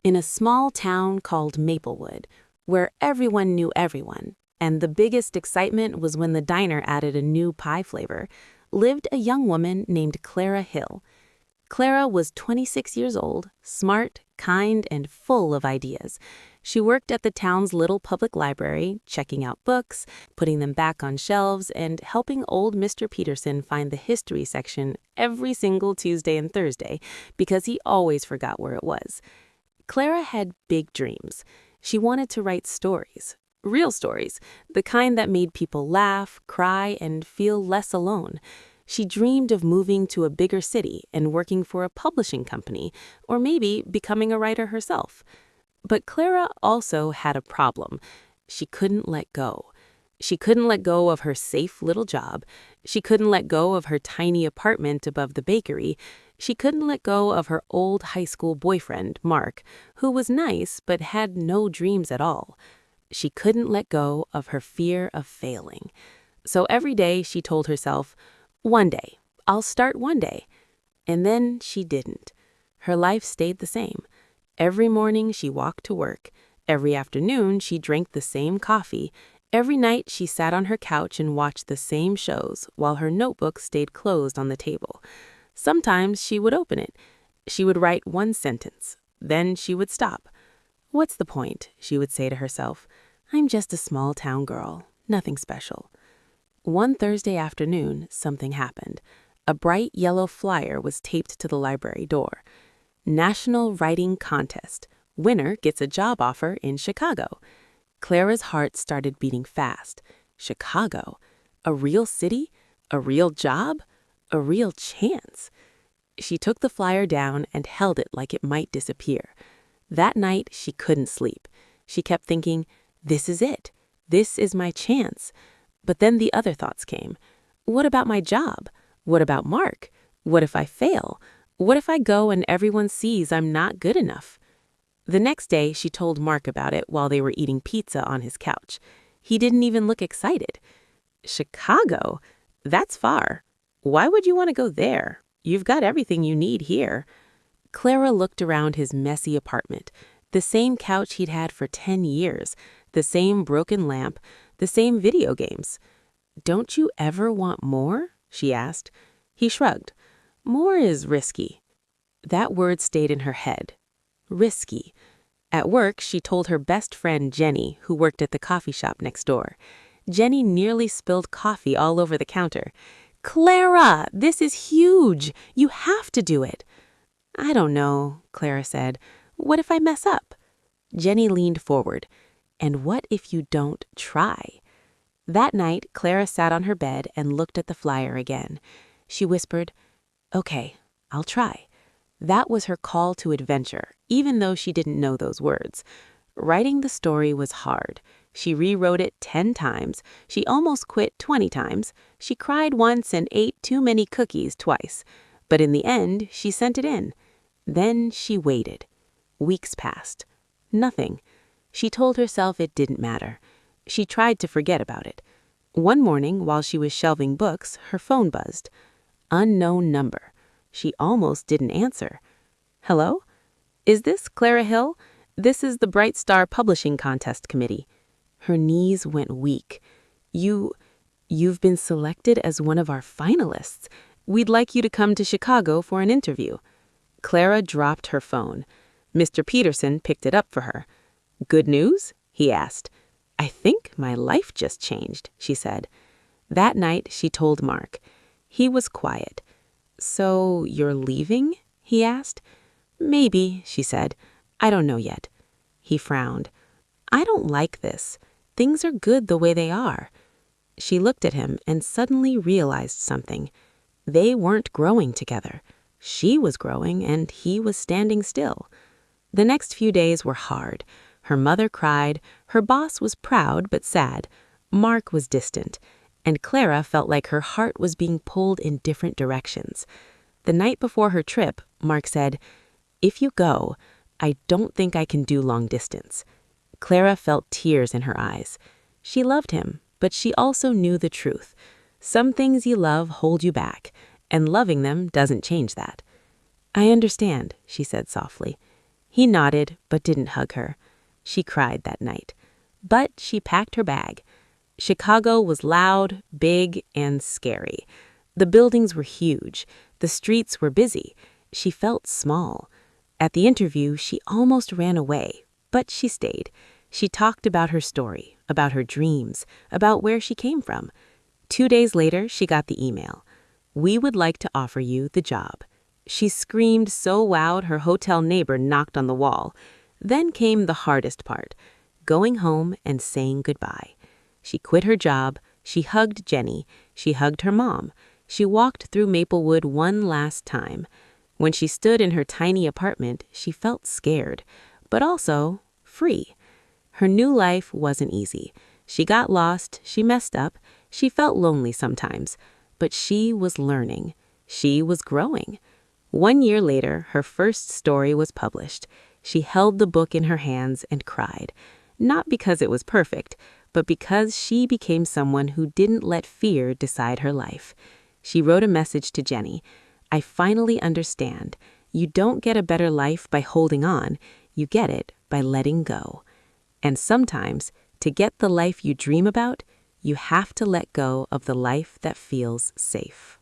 in a small town called Maplewood, where everyone knew everyone, and the biggest excitement was when the diner added a new pie flavor, lived a young woman named Clara Hill. Clara was 26 years old, smart, kind, and full of ideas. She worked at the town's little public library, checking out books, putting them back on shelves, and helping old Mr. Peterson find the history section every single Tuesday and Thursday because he always forgot where it was. Clara had big dreams. She wanted to write stories, real stories, the kind that made people laugh, cry, and feel less alone. She dreamed of moving to a bigger city and working for a publishing company, or maybe becoming a writer herself. But Clara also had a problem. She couldn't let go. She couldn't let go of her safe little job. She couldn't let go of her tiny apartment above the bakery. She couldn't let go of her old high school boyfriend, Mark, who was nice but had no dreams at all. She couldn't let go of her fear of failing. So every day she told herself, "One day, I'll start one day." And then she didn't. Her life stayed the same. Every morning she walked to work. Every afternoon she drank the same coffee. Every night she sat on her couch and watched the same shows while her notebook stayed closed on the table. Sometimes she would open it. She would write one sentence. Then she would stop. "What's the point?" she would say to herself. "I'm just a small town girl. Nothing special." One Thursday afternoon, something happened. A bright yellow flyer was taped to the library door. National Writing Contest. Winner gets a job offer in Chicago. Clara's heart started beating fast. Chicago? A real city? A real job? A real chance? She took the flyer down and held it like it might disappear. That night, she couldn't sleep. She kept thinking, this is it. This is my chance. But then the other thoughts came. What about my job? What about Mark? What if I fail? What if I go and everyone sees I'm not good enough? The next day, she told Mark about it while they were eating pizza on his couch. He didn't even look excited. Chicago? That's far. Why would you want to go there? You've got everything you need here. Clara looked around his messy apartment, the same couch he'd had for 10 years, the same broken lamp, the same video games. "Don't you ever want more?" she asked. He shrugged. "More is risky." That word stayed in her head. Risky. At work, she told her best friend Jenny, who worked at the coffee shop next door. Jenny nearly spilled coffee all over the counter. "Clara, this is huge. You have to do it." "I don't know," Clara said. "What if I mess up?" Jenny leaned forward. "And what if you don't try?" That night, Clara sat on her bed and looked at the flyer again. She whispered, "Okay, I'll try." That was her call to adventure, even though she didn't know those words. Writing the story was hard. She rewrote it 10 times. She almost quit 20 times. She cried once and ate too many cookies twice. But in the end, she sent it in. Then she waited. Weeks passed. Nothing. She told herself it didn't matter. She tried to forget about it. One morning, while she was shelving books, her phone buzzed. Unknown number. She almost didn't answer. "Hello? Is this Clara Hill? This is the Bright Star Publishing Contest Committee." Her knees went weak. You've been selected as one of our finalists. We'd like you to come to Chicago for an interview." Clara dropped her phone. Mr. Peterson picked it up for her. "Good news?" he asked. "I think my life just changed," she said. That night, she told Mark. He was quiet. "So you're leaving?" he asked. "Maybe," she said. "I don't know yet." He frowned. "I don't like this. Things are good the way they are." She looked at him and suddenly realized something. They weren't growing together. She was growing and he was standing still. The next few days were hard. Her mother cried. Her boss was proud but sad. Mark was distant. And Clara felt like her heart was being pulled in different directions. The night before her trip, Mark said, "If you go, I don't think I can do long distance." Clara felt tears in her eyes. She loved him, but she also knew the truth. Some things you love hold you back, and loving them doesn't change that. "I understand," she said softly. He nodded, but didn't hug her. She cried that night. But she packed her bag. Chicago was loud, big, and scary. The buildings were huge. The streets were busy. She felt small. At the interview, she almost ran away, but she stayed. She talked about her story, about her dreams, about where she came from. 2 days later, she got the email. "We would like to offer you the job." She screamed so loud her hotel neighbor knocked on the wall. Then came the hardest part, going home and saying goodbye. She quit her job, she hugged Jenny, she hugged her mom. She walked through Maplewood one last time. When she stood in her tiny apartment, she felt scared, but also free. Her new life wasn't easy. She got lost, she messed up, she felt lonely sometimes, but she was learning. She was growing. 1 year later, her first story was published. She held the book in her hands and cried, not because it was perfect, but because she became someone who didn't let fear decide her life. She wrote a message to Jenny. "I finally understand. You don't get a better life by holding on. You get it by letting go. And sometimes, to get the life you dream about, you have to let go of the life that feels safe."